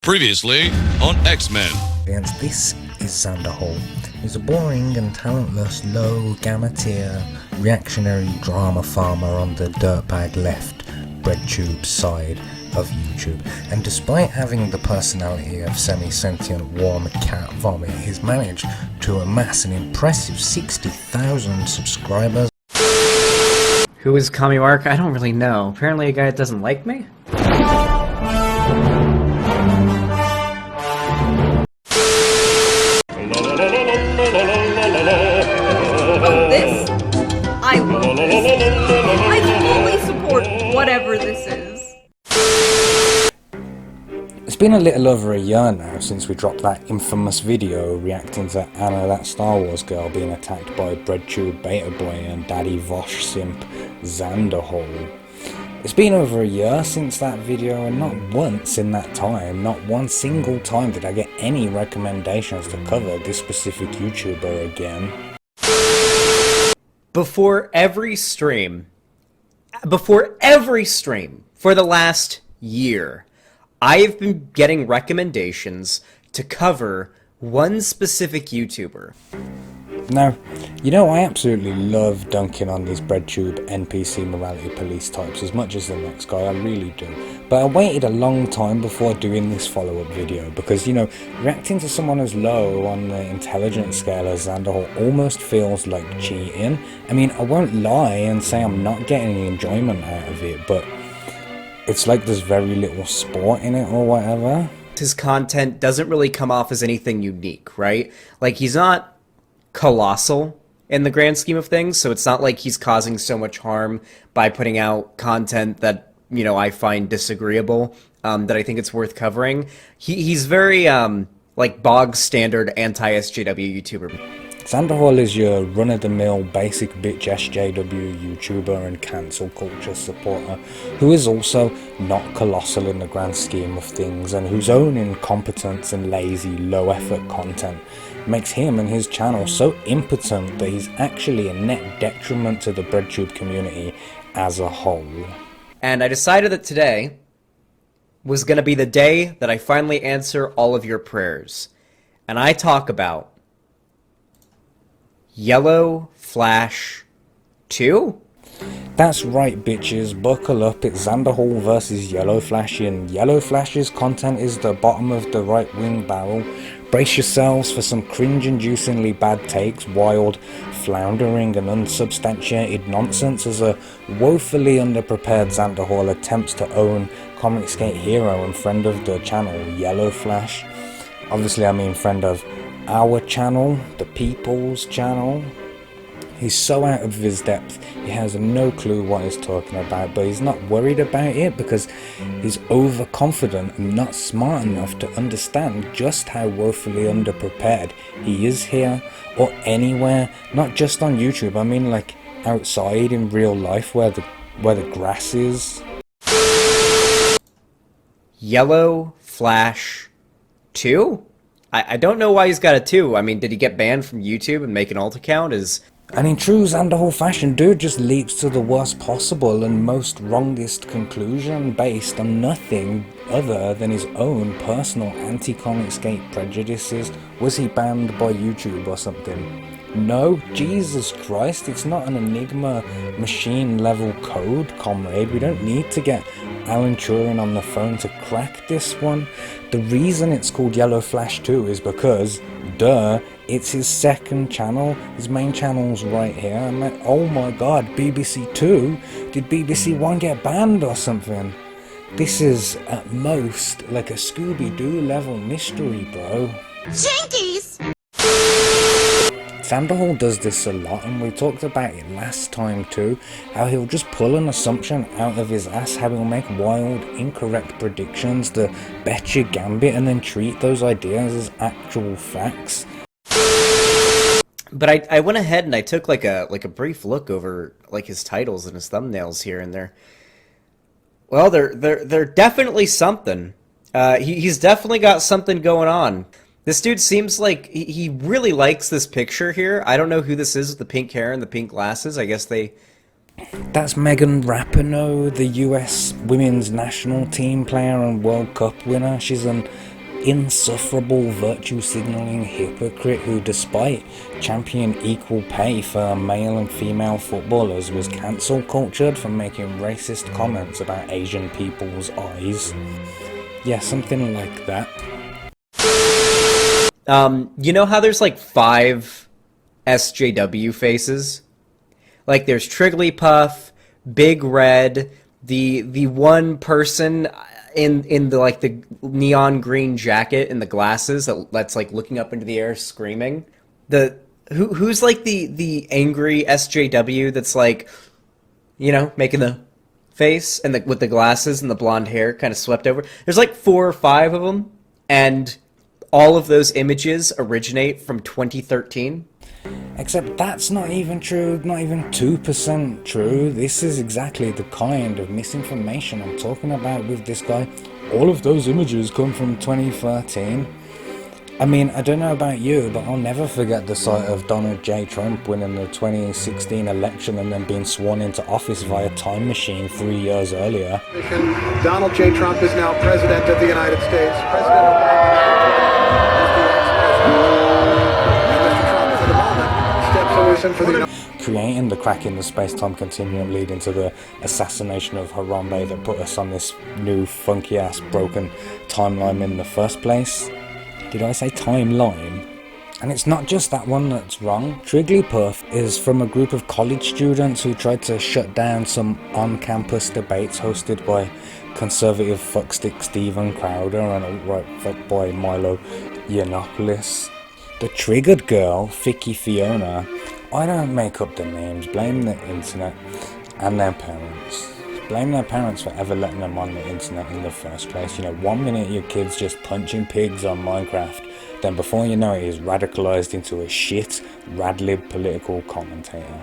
Previously on X-Men. And this is Xanderhall. He's a boring and talentless, low, gamma-tier, reactionary drama farmer on the dirtbag left BreadTube side of YouTube. And despite having the personality of semi-sentient warm cat vomit, he's managed to amass an impressive 60,000 subscribers. Who is Commi3 Mark? I don't really know. Apparently a guy that doesn't like me? Oh, this? I love this. I fully support whatever this is. It's been a little over a year now since we dropped that infamous video reacting to Anna, that Star Wars girl, being attacked by BreadTube Beta Boy and Daddy Vosh simp Xanderhall. It's been over a year since that video, and not once in that time, not one single time, did I get any recommendations to cover this specific YouTuber again. Before every stream for the last year, I've been getting recommendations to cover one specific YouTuber. Now, you know, I absolutely love dunking on these BreadTube NPC morality police types as much as the next guy, I really do. But I waited a long time before doing this follow-up video because, you know, reacting to someone as low on the intelligence scale as Xanderhall almost feels like cheating. I mean, I won't lie and say I'm not getting any enjoyment out of it, but it's like there's very little sport in it or whatever. His content doesn't really come off as anything unique, right? Like, he's not colossal in the grand scheme of things, so it's not like he's causing so much harm by putting out content that, you know, I find disagreeable, that I think it's worth covering. He's very, like, bog standard anti-SJW YouTuber. Xanderhall is your run-of-the-mill basic bitch SJW YouTuber and cancel culture supporter who is also not colossal in the grand scheme of things, and whose own incompetence and lazy low-effort content makes him and his channel so impotent that he's actually a net detriment to the BreadTube community as a whole. And I decided that today was going to be the day that I finally answer all of your prayers. And I talk about YellowFlash 2? That's right, bitches, buckle up. It's Xanderhall versus YellowFlash, and YellowFlash's content is the bottom of the right-wing barrel. Brace yourselves for some cringe-inducingly bad takes, wild, floundering and unsubstantiated nonsense as a woefully underprepared Xanderhall attempts to own ComicsGate hero and friend of the channel, YellowFlash. Obviously, I mean friend of our channel, the people's channel. He's so out of his depth, he has no clue what he's talking about, but he's not worried about it because he's overconfident and not smart enough to understand just how woefully underprepared he is here, or anywhere, not just on YouTube, I mean like outside in real life where the grass is. YellowFlash 2? I don't know why he's got a 2. I mean, did he get banned from YouTube and make an alt account? And in true Xanderhall fashion, dude just leaps to the worst possible and most wrongest conclusion based on nothing other than his own personal anti-ComicsGate prejudices. Was he banned by YouTube or something? No, Jesus Christ, it's not an Enigma machine level code, comrade. We don't need to get Alan Turing on the phone to crack this one. The reason it's called YellowFlash 2 is because, duh, it's his second channel. His main channel's right here. I'm like, oh my god, BBC 2? Did BBC 1 get banned or something? This is, at most, like a Scooby-Doo level mystery, bro. Jinkies! Xanderhall does this a lot, and we talked about it last time too, how he'll just pull an assumption out of his ass, how he'll make wild, incorrect predictions, the betcha gambit, and then treat those ideas as actual facts. But I went ahead and I took like a brief look over like his titles and his thumbnails here, and they're definitely something. He's definitely got something going on. This dude seems like he really likes this picture here. I don't know who this is with the pink hair and the pink glasses. I guess they That's Megan Rapinoe, the US women's national team player and World Cup winner. She's an insufferable virtue signaling hypocrite who, despite championing equal pay for male and female footballers, was cancel cultured for making racist comments about Asian people's eyes. Yeah, something like that. You know how there's like 5 SJW faces? Like there's Trigglypuff, Big Red, the one person in the like the neon green jacket and the glasses that's like looking up into the air screaming. Who's like the angry SJW that's like, you know, making the face and with the glasses and the blonde hair kind of swept over. There's like 4 or 5 of them, and all of those images originate from 2013. Except that's not even true, not even 2% true. This is exactly the kind of misinformation I'm talking about with this guy. All of those images come from 2013. I mean, I don't know about you, but I'll never forget the sight of Donald J. Trump winning the 2016 election and then being sworn into office via time machine 3 years earlier. Donald J. Trump is now President of the United States. President Obama. Creating the crack in the space-time continuum leading to the assassination of Harambe that put us on this new funky-ass broken timeline in the first place. Did I say timeline? And it's not just that one that's wrong. Trigglypuff is from a group of college students who tried to shut down some on-campus debates hosted by conservative fuckstick Steven Crowder and alt-right fuckboy Milo Yiannopoulos. The triggered girl, Vicky Fiona, I don't make up the names, blame the internet and their parents. Blame their parents for ever letting them on the internet in the first place. You know, 1 minute your kid's just punching pigs on Minecraft, then before you know it he's radicalized into a shit, radlib political commentator.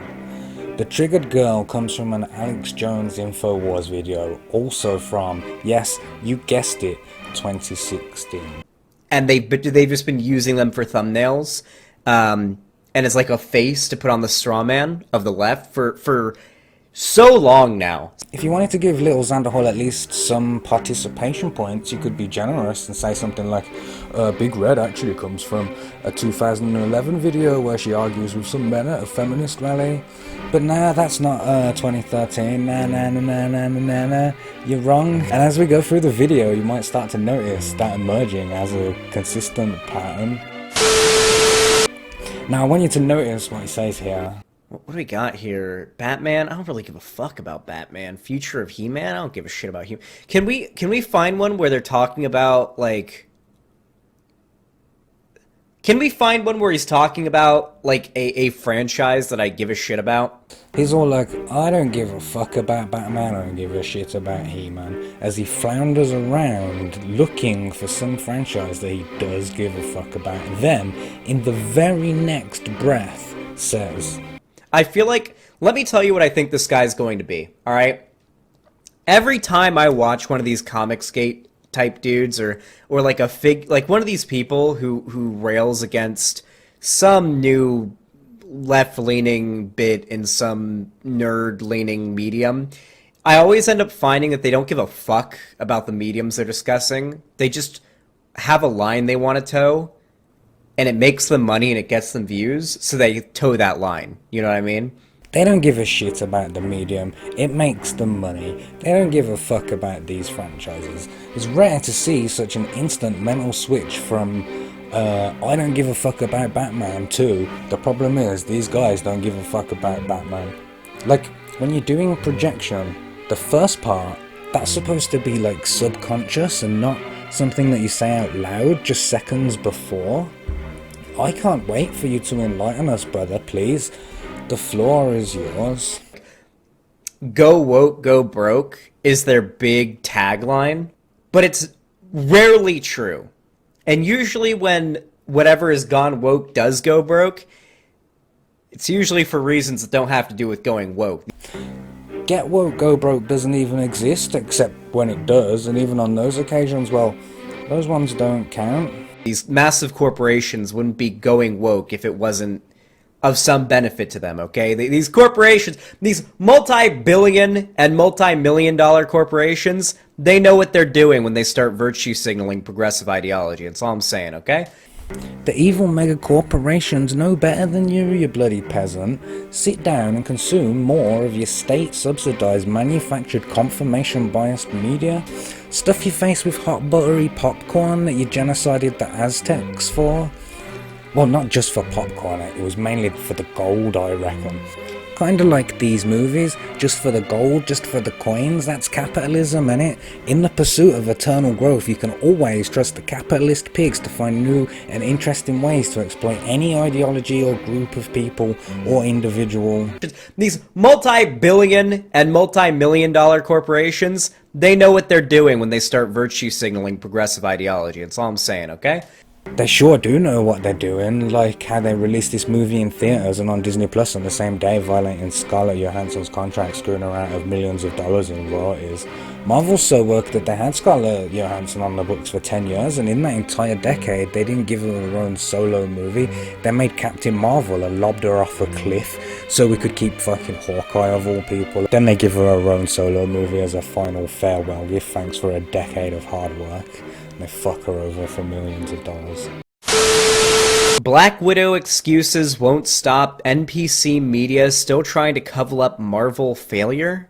The triggered girl comes from an Alex Jones InfoWars video, also from, yes, you guessed it, 2016. And they've just been using them for thumbnails, and it's like a face to put on the straw man of the left for so long now. If you wanted to give little Xanderhall at least some participation points, you could be generous and say something like, Big Red actually comes from a 2011 video where she argues with some men at a feminist rally. But nah, that's not 2013, nah, you're wrong. And as we go through the video, you might start to notice that emerging as a consistent pattern. Now I want you to notice what he says here. What do we got here? Batman? I don't really give a fuck about Batman. Future of He-Man? I don't give a shit about He-Man. Can we find one where they're talking about, like... Can we find one where he's talking about, like, a franchise that I give a shit about? He's all like, I don't give a fuck about Batman, I don't give a shit about He-Man, as he flounders around looking for some franchise that he does give a fuck about. Then, in the very next breath, says... I feel like, let me tell you what I think this guy's going to be, alright? Every time I watch one of these ComicsGate type dudes, or like one of these people who rails against some new left-leaning bit in some nerd-leaning medium, I always end up finding that they don't give a fuck about the mediums they're discussing. They just have a line they want to toe, and it makes them money and it gets them views, so they toe that line. You know what I mean? They don't give a shit about the medium, it makes them money. They don't give a fuck about these franchises. It's rare to see such an instant mental switch from, I don't give a fuck about Batman to, the problem is, these guys don't give a fuck about Batman. Like, when you're doing projection, the first part, that's supposed to be like subconscious and not something that you say out loud just seconds before. I can't wait for you to enlighten us, brother, please. The floor is yours. Go woke, go broke is their big tagline, but it's rarely true. And usually when whatever is gone woke does go broke, it's usually for reasons that don't have to do with going woke. Get woke, go broke doesn't even exist, except when it does, and even on those occasions, well, those ones don't count. These massive corporations wouldn't be going woke if it wasn't of some benefit to them, okay? These corporations, these multi-billion and multi-million-dollar corporations, they know what they're doing when they start virtue signaling progressive ideology. That's all I'm saying, okay? The evil mega corporations know better than you bloody peasant. Sit down and consume more of your state-subsidized, manufactured, confirmation-biased media. Stuff your face with hot buttery popcorn that you genocided the Aztecs for. Well, not just for popcorn, it was mainly for the gold, I reckon. Kinda like these movies, just for the gold, just for the coins, that's capitalism, innit? In the pursuit of eternal growth, you can always trust the capitalist pigs to find new and interesting ways to exploit any ideology or group of people or individual. These multi-billion and multi-million-dollar corporations, they know what they're doing when they start virtue signaling progressive ideology. That's all I'm saying, okay? They sure do know what they're doing, like how they released this movie in theaters and on Disney Plus on the same day, violating Scarlett Johansson's contract, screwing her out of millions of dollars in royalties. Marvel's so worked that they had Scarlett Johansson on the books for 10 years, and in that entire decade, they didn't give her her own solo movie. They made Captain Marvel and lobbed her off a cliff so we could keep fucking Hawkeye of all people. Then they give her her own solo movie as a final farewell gift, thanks for a decade of hard work. They fuck her over for millions of dollars. Black Widow excuses won't stop NPC media still trying to cover up Marvel failure?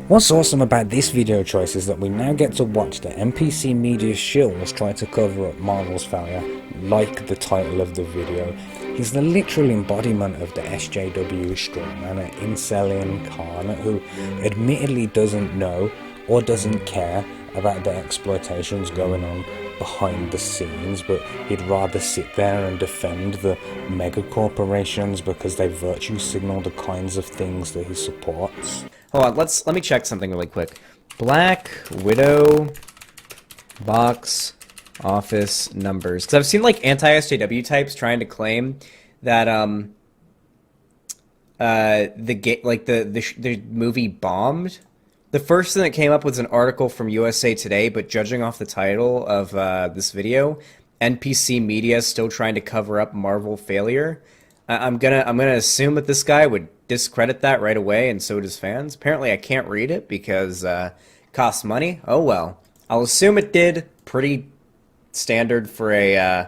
What's awesome about this video choice is that we now get to watch the NPC media's shills try to cover up Marvel's failure, like the title of the video. He's the literal embodiment of the SJW strawman, an incel incarnate who admittedly doesn't know or doesn't care about the exploitations going on behind the scenes, but he'd rather sit there and defend the mega corporations because they virtue signal the kinds of things that he supports. Hold on, let me check something really quick. Black Widow box office numbers, because I've seen like anti-SJW types trying to claim that the movie bombed. The first thing that came up was an article from USA Today, but judging off the title of this video, NPC media still trying to cover up Marvel failure. I'm gonna assume that this guy would discredit that right away, and so does fans. Apparently, I can't read it because it costs money. Oh well, I'll assume it did. Pretty standard for a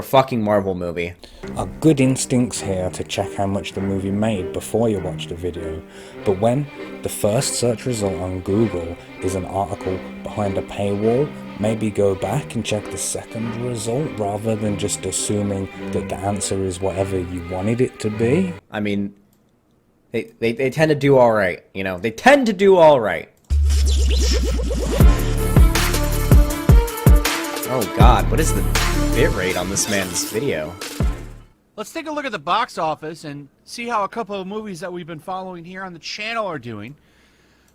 fucking Marvel movie. Our good instincts here to check how much the movie made before you watch the video, but when the first search result on Google is an article behind a paywall, maybe go back and check the second result rather than just assuming that the answer is whatever you wanted it to be. I mean, they tend to do alright, you know? They tend to do alright. Oh god, what is the bitrate on this man's video? Let's take a look at the box office and see how a couple of movies that we've been following here on the channel are doing.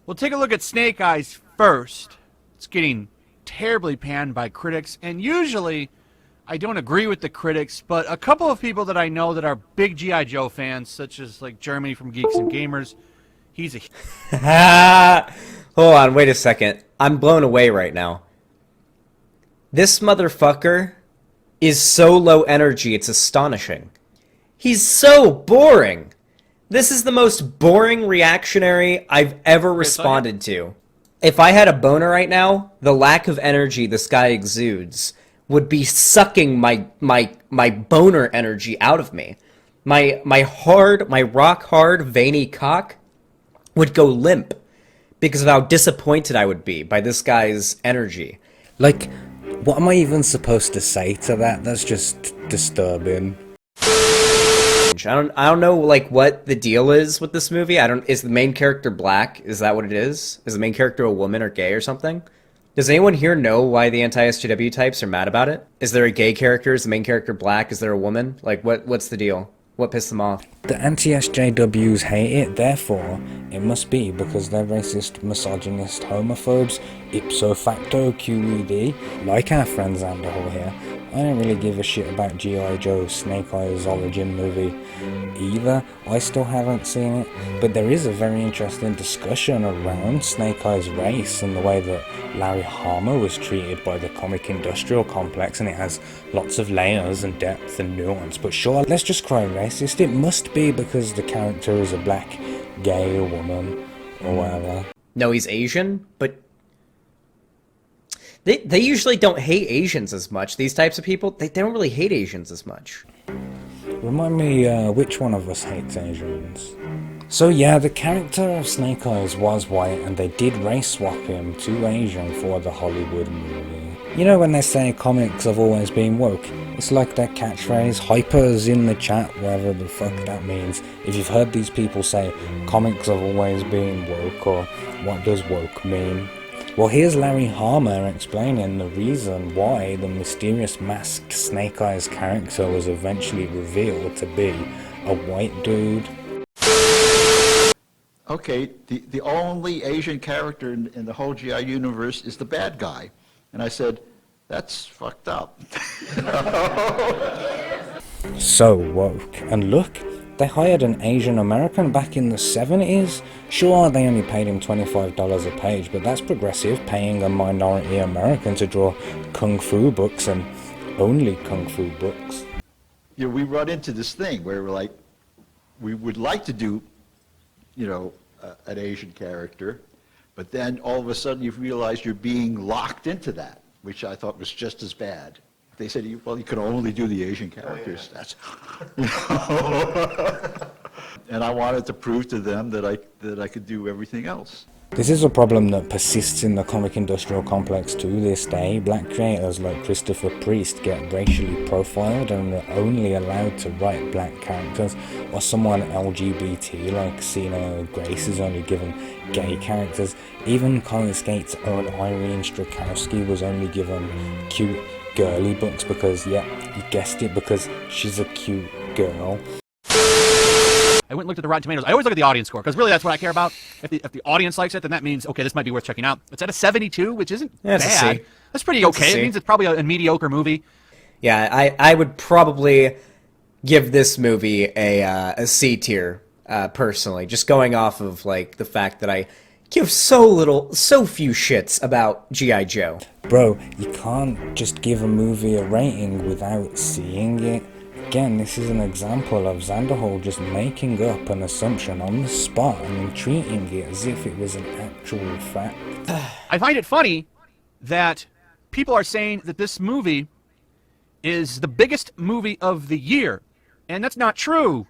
We'll take a look at Snake Eyes first. It's getting terribly panned by critics, and usually I don't agree with the critics, but a couple of people that I know that are big G.I. Joe fans, such as like Jeremy from Geeks and Gamers, he's a... Hold on, wait a second. I'm blown away right now. This motherfucker is so low energy, it's astonishing. He's so boring. This is the most boring reactionary I've ever responded to. If I had a boner right now, the lack of energy this guy exudes would be sucking my boner energy out of me. My rock hard veiny cock would go limp because of how disappointed I would be by this guy's energy. Like, what am I even supposed to say to that? That's just disturbing. I don't know like what the deal is with this movie. Is the main character black? Is that what it is? Is the main character a woman or gay or something? Does anyone here know why the anti-SJW types are mad about it? Is there a gay character? Is the main character black? Is there a woman? Like what's the deal? What pissed them off? The anti-SJWs hate it, therefore it must be because they're racist, misogynist, homophobes, ipso facto QED, like our friend Xanderhall here, I don't really give a shit about G.I. Joe Snake Eyes origin movie either. I still haven't seen it, but there is a very interesting discussion around Snake Eyes' race and the way that Larry Hama was treated by the comic industrial complex, and it has lots of layers and depth and nuance. But sure, let's just cry racist. It must be because the character is a black gay woman or whatever. No, he's Asian, but they usually don't hate Asians as much. These types of people, they don't really hate Asians as much. Remind me, which one of us hates Asians? So yeah, the character of Snake Eyes was white, and they did race swap him to Asian for the Hollywood movie. You know when they say comics have always been woke? It's like that catchphrase, hypers in the chat, whatever the fuck that means. If you've heard these people say, comics have always been woke, or what does woke mean? Well, here's Larry Hama explaining the reason why the mysterious masked Snake Eyes character was eventually revealed to be a white dude. Okay, the only Asian character in the whole GI universe is the bad guy. And I said, that's fucked up. So woke. And look, they hired an Asian American back in the 70s. Sure, they only paid him $25 a page, but that's progressive, paying a minority American to draw kung fu books, and only kung fu books. You know, we run into this thing where we're like, we would like to do, you know, an Asian character, but then all of a sudden you realize you're being locked into that, which I thought was just as bad. They said, well, you can only do the Asian characters. That's, you know. And I wanted to prove to them that I could do everything else. This is a problem that persists in the comic industrial complex to this day. Black creators like Christopher Priest get racially profiled and are only allowed to write black characters, or someone LGBT like Cena Grace is only given gay characters. Even ComicsGate's own Irene Strakowski was only given cute girly books because, yeah, you guessed it, because she's a cute girl. I went and looked at the Rotten Tomatoes. I always look at the audience score, because really that's what I care about. If the audience likes it, then that means, okay, this might be worth checking out. It's at a 72, which isn't bad. That's pretty okay. It means it's probably a mediocre movie. Yeah, I would probably give this movie a C tier, personally, just going off of like the fact that I give so few shits about G.I. Joe. Bro, you can't just give a movie a rating without seeing it. Again, this is an example of Xanderhall just making up an assumption on the spot and treating it as if it was an actual fact. I find it funny that people are saying that this movie is the biggest movie of the year, and that's not true.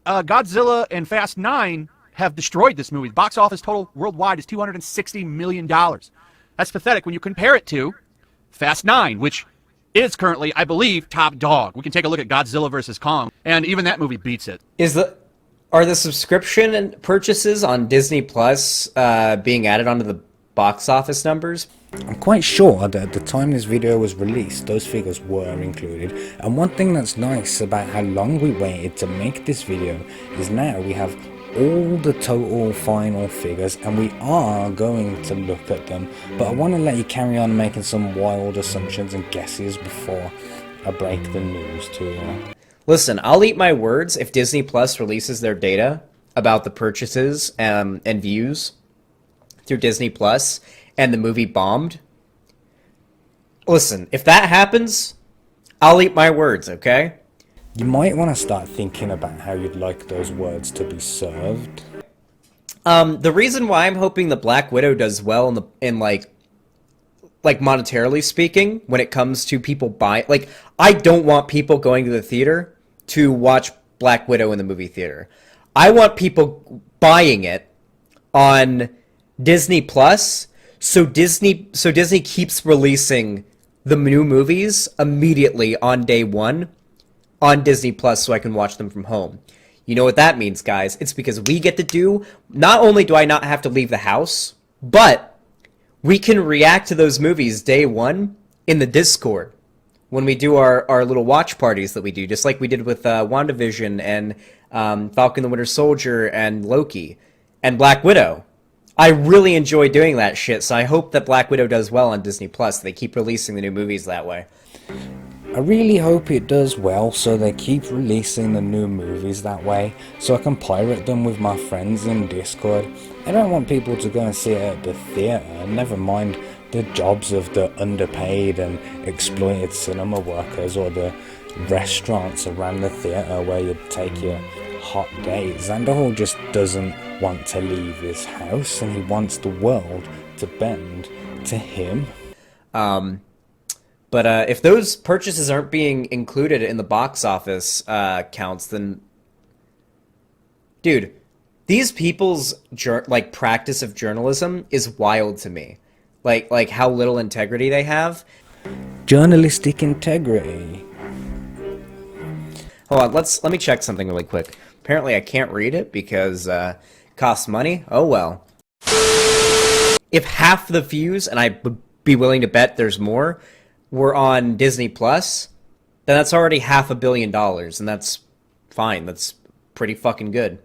Godzilla and Fast 9 have destroyed this movie. The box office total worldwide is $260 million. That's pathetic when you compare it to Fast 9, which is currently, I believe, top dog. We can take a look at Godzilla vs. Kong, and even that movie beats it. Are the subscription and purchases on Disney Plus being added onto the box office numbers? I'm quite sure that at the time this video was released, those figures were included. And one thing that's nice about how long we waited to make this video is now we have all the total final figures, and we are going to look at them, but I want to let you carry on making some wild assumptions and guesses before I break the news to you. Listen, I'll eat my words if Disney Plus releases their data about the purchases and views through Disney Plus and the movie bombed. Listen, if that happens, I'll eat my words, okay? You might want to start thinking about how you'd like those words to be served. The reason why I'm hoping the Black Widow does well in like monetarily speaking, when it comes to people buying, like, I don't want people going to the theater to watch Black Widow in the movie theater. I want people buying it on Disney Plus, so Disney keeps releasing the new movies immediately on day one on Disney Plus so I can watch them from home. You know what that means, guys? It's because we get to do, not only do I not have to leave the house, but we can react to those movies day one in the Discord when we do our little watch parties that we do, just like we did with WandaVision and Falcon the Winter Soldier and Loki and Black Widow. I really enjoy doing that shit, so I hope that Black Widow does well on Disney Plus. They keep releasing the new movies that way. I really hope it does well, so they keep releasing the new movies that way, so I can pirate them with my friends in Discord. I don't want people to go and see it at the theatre, never mind the jobs of the underpaid and exploited cinema workers or the restaurants around the theatre where you take your hot date. Xanderhall just doesn't want to leave his house, and he wants the world to bend to him. But if those purchases aren't being included in the box office counts, then... Dude, these people's practice of journalism is wild to me. Like how little integrity they have. Journalistic integrity. Hold on, let me check something really quick. Apparently I can't read it because it costs money. Oh well. If half the views, and I would be willing to bet there's more, were on Disney Plus, then that's already $500 million, and that's fine. That's pretty fucking good.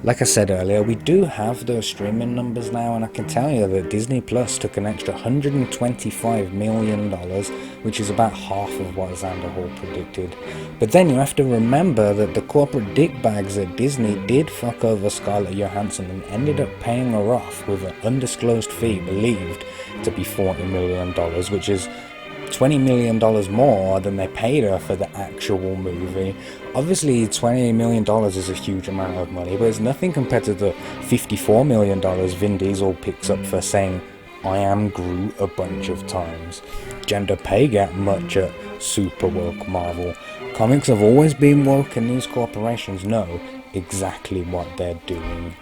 Like I said earlier, we do have those streaming numbers now, and I can tell you that Disney Plus took an extra $125 million, which is about half of what Xanderhall predicted. But then you have to remember that the corporate dickbags at Disney did fuck over Scarlett Johansson and ended up paying her off with an undisclosed fee believed to be $40 million, which is $20 million more than they paid her for the actual movie. Obviously, $20 million is a huge amount of money, but it's nothing compared to the $54 million Vin Diesel picks up for saying, "I am Groot" a bunch of times. Gender pay gap much at super woke Marvel. Comics have always been woke, and these corporations know exactly what they're doing.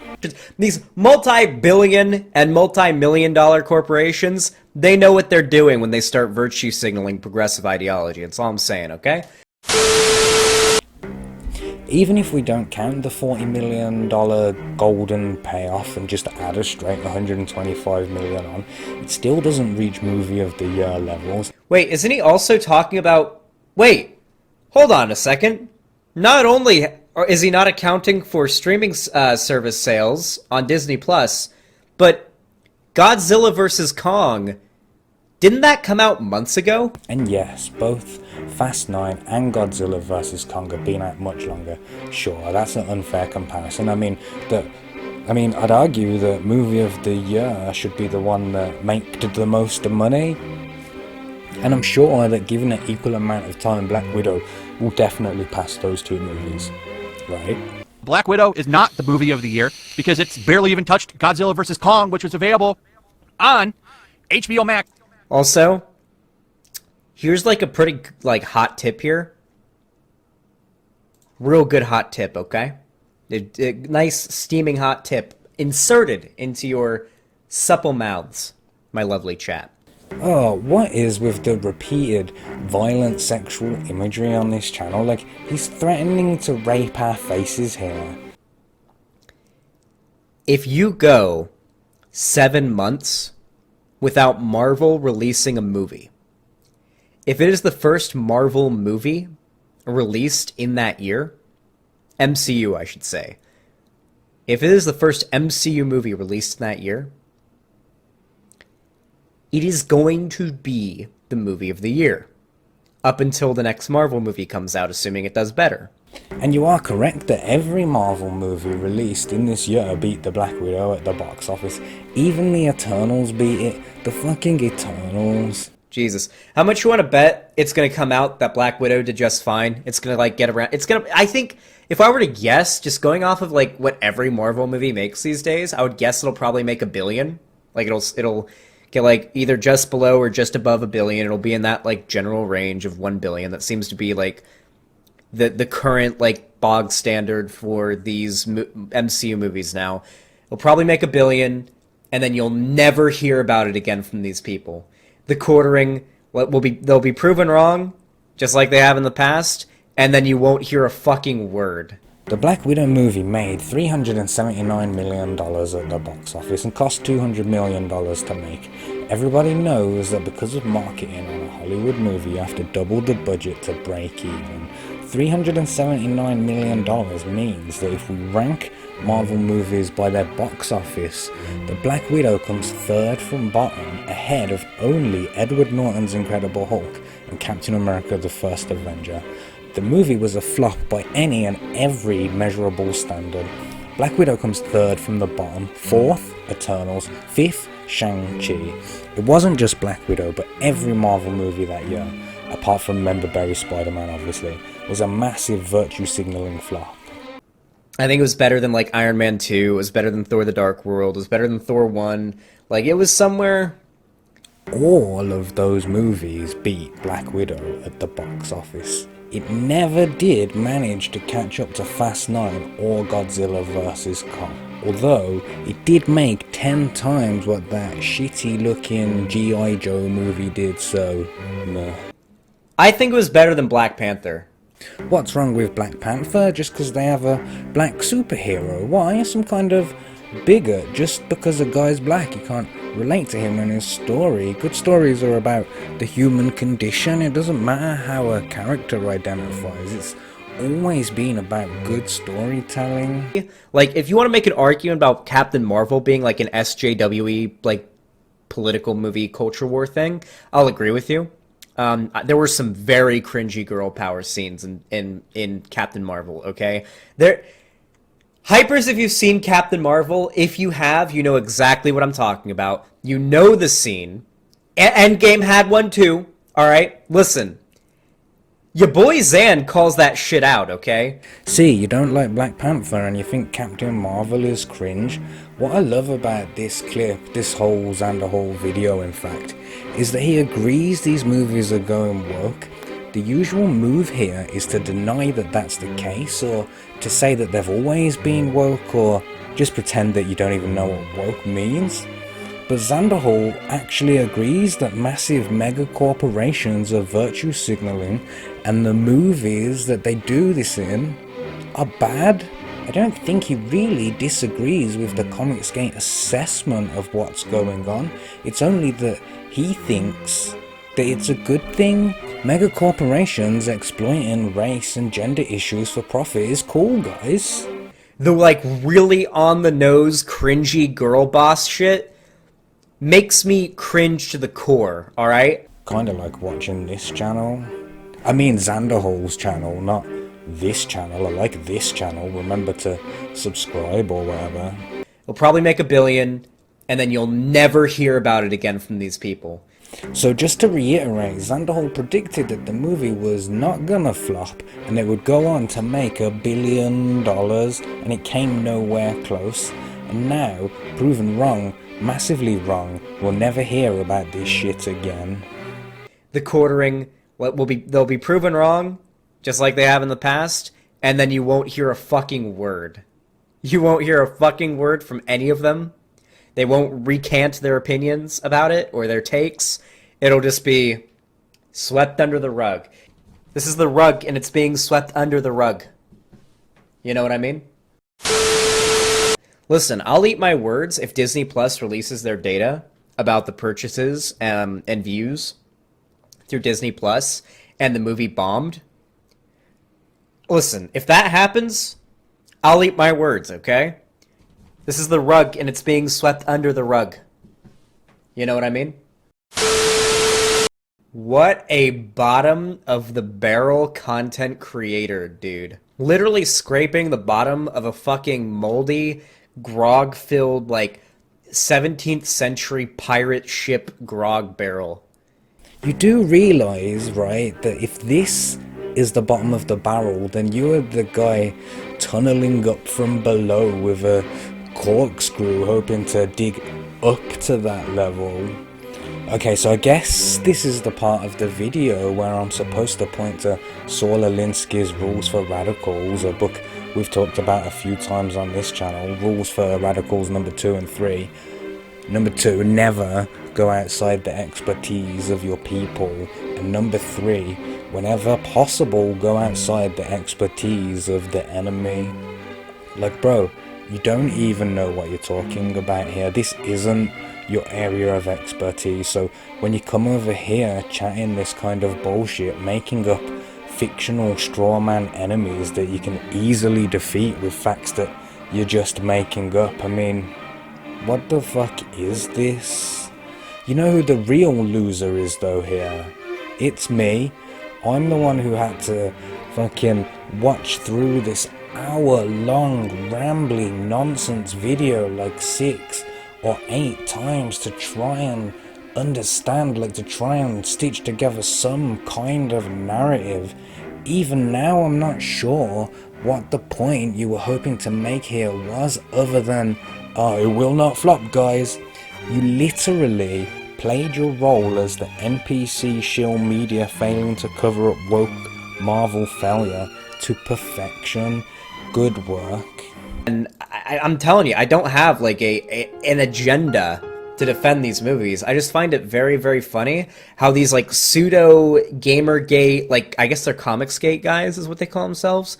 These multi-billion and multi-million-dollar corporations, they know what they're doing when they start virtue signaling progressive ideology. That's all I'm saying, okay? Even if we don't count the $40 million golden payoff and just add a straight $125 million on, it still doesn't reach movie of the year levels. Wait, isn't he also talking about... Wait, hold on a second. Not only is he not accounting for streaming service sales on Disney Plus, but Godzilla vs. Kong, didn't that come out months ago? And yes, both Fast 9 and Godzilla vs. Kong have been out much longer. Sure, that's an unfair comparison. I mean, I'd argue that movie of the year should be the one that made the most money. And I'm sure that given an equal amount of time, Black Widow will definitely pass those two movies, right? Black Widow is not the movie of the year because it's barely even touched Godzilla vs. Kong, which was available on HBO Max. Also, here's like a pretty hot tip here. Real good hot tip, okay? A nice steaming hot tip inserted into your supple mouths, my lovely chat. Oh, what is with the repeated violent sexual imagery on this channel? Like, he's threatening to rape our faces here. If you go 7 months without Marvel releasing a movie, if it is the first Marvel movie released in that year, MCU I should say, if it is the first MCU movie released in that year, it is going to be the movie of the year. Up until the next Marvel movie comes out, assuming it does better. And you are correct that every Marvel movie released in this year beat the Black Widow at the box office. Even the Eternals beat it. The fucking Eternals. Jesus. How much you want to bet it's going to come out that Black Widow did just fine? It's going to get around. I think if I were to guess, just going off of what every Marvel movie makes these days, I would guess it'll probably make $1 billion. It'll get either just below or just above $1 billion. It'll be in that general range of $1 billion. That seems to be the current bog standard for these MCU movies now. It'll probably make $1 billion, and then you'll never hear about it again from these people. The quartering they'll be proven wrong, just like they have in the past, and then you won't hear a fucking word. The Black Widow movie made $379 million at the box office and cost $200 million to make. Everybody knows that because of marketing on a Hollywood movie, you have to double the budget to break even. $379 million means that if we rank Marvel movies by their box office, the Black Widow comes third from bottom, ahead of only Edward Norton's Incredible Hulk and Captain America the First Avenger. The movie was a flop by any and every measurable standard. Black Widow comes third from the bottom, fourth, Eternals, fifth, Shang-Chi. It wasn't just Black Widow, but every Marvel movie that year, apart from Member Berry Spider-Man obviously, was a massive virtue signaling flop. I think it was better than like Iron Man 2, it was better than Thor the Dark World, it was better than Thor 1. Like, it was somewhere. All of those movies beat Black Widow at the box office. It never did manage to catch up to Fast 9 or Godzilla vs. Kong. Although, it did make 10 times what that shitty looking G.I. Joe movie did, so meh. I think it was better than Black Panther. What's wrong with Black Panther just because they have a black superhero? Why? Some kind of bigot just because a guy's black. You can't relate to him and his story. Good stories are about the human condition. It doesn't matter how a character identifies. It's always been about good storytelling. Like, if you want to make an argument about Captain Marvel being like an SJWE, like, political movie culture war thing, I'll agree with you. There were some very cringy girl power scenes in Captain Marvel, okay? Hypers, if you've seen Captain Marvel, if you have, you know exactly what I'm talking about. You know the scene. Endgame had one too, alright? Listen. Your boy Zan calls that shit out, okay? See, you don't like Black Panther and you think Captain Marvel is cringe? What I love about this clip, this whole Xanderhall video in fact, is that he agrees these movies are going woke. The usual move here is to deny that that's the case, or to say that they've always been woke, or just pretend that you don't even know what woke means. But Xanderhall actually agrees that massive mega corporations are virtue signaling, and the movies that they do this in are bad. I don't think he really disagrees with the ComicsGate assessment of what's going on. It's only that he thinks that it's a good thing. Mega corporations exploiting race and gender issues for profit is cool, guys. The, like, really on-the-nose, cringy girl boss shit makes me cringe to the core, alright? Kinda like watching this channel. I mean Xanderhall's channel, not this channel. I like this channel. Remember to subscribe or whatever. It'll probably make $1 billion, and then you'll never hear about it again from these people. So just to reiterate, Xanderhall predicted that the movie was not gonna flop and it would go on to make $1 billion, and it came nowhere close. And now, proven wrong, massively wrong, we'll never hear about this shit again. The quartering, they'll be proven wrong, just like they have in the past, and then you won't hear a fucking word. You won't hear a fucking word from any of them. They won't recant their opinions about it or their takes. It'll just be swept under the rug. This is the rug, and it's being swept under the rug. You know what I mean? Listen, I'll eat my words if Disney Plus releases their data about the purchases and views through Disney Plus and the movie bombed. Listen, if that happens, I'll eat my words, okay? This is the rug, and it's being swept under the rug. You know what I mean? What a bottom-of-the-barrel content creator, dude. Literally scraping the bottom of a fucking moldy, grog-filled, like, 17th century pirate ship grog barrel. You do realize, right, that if this is the bottom of the barrel, then you are the guy tunneling up from below with a corkscrew hoping to dig up to that level. Okay, so I guess this is the part of the video where I'm supposed to point to Saul Alinsky's Rules for Radicals, a book we've talked about a few times on this channel. Rules for Radicals number 2 and 3. Number 2, never go outside the expertise of your people. And number 3, whenever possible, go outside the expertise of the enemy. Like, bro, you don't even know what you're talking about here. This isn't your area of expertise. So when you come over here chatting this kind of bullshit, making up fictional strawman enemies that you can easily defeat with facts that you're just making up. I mean, what the fuck is this? You know who the real loser is though here? It's me. I'm the one who had to fucking watch through this hour-long rambling nonsense video like 6 or 8 times to try and understand, like to try and stitch together some kind of narrative. Even now I'm not sure what the point you were hoping to make here was, other than, oh, it will not flop, guys. You literally played your role as the NPC Shill media failing to cover up woke Marvel failure to perfection. Good work. And I'm telling you, I don't have like an agenda to defend these movies. I just find it very, very funny how these like pseudo Gamergate, like I guess they're ComicsGate guys is what they call themselves,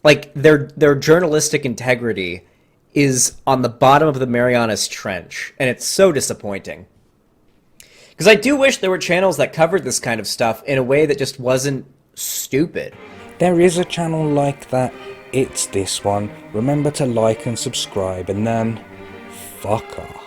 like their journalistic integrity is on the bottom of the Marianas Trench, and it's so disappointing. Because I do wish there were channels that covered this kind of stuff in a way that just wasn't stupid. There is a channel like that. It's this one. Remember to like and subscribe, and then fuck off.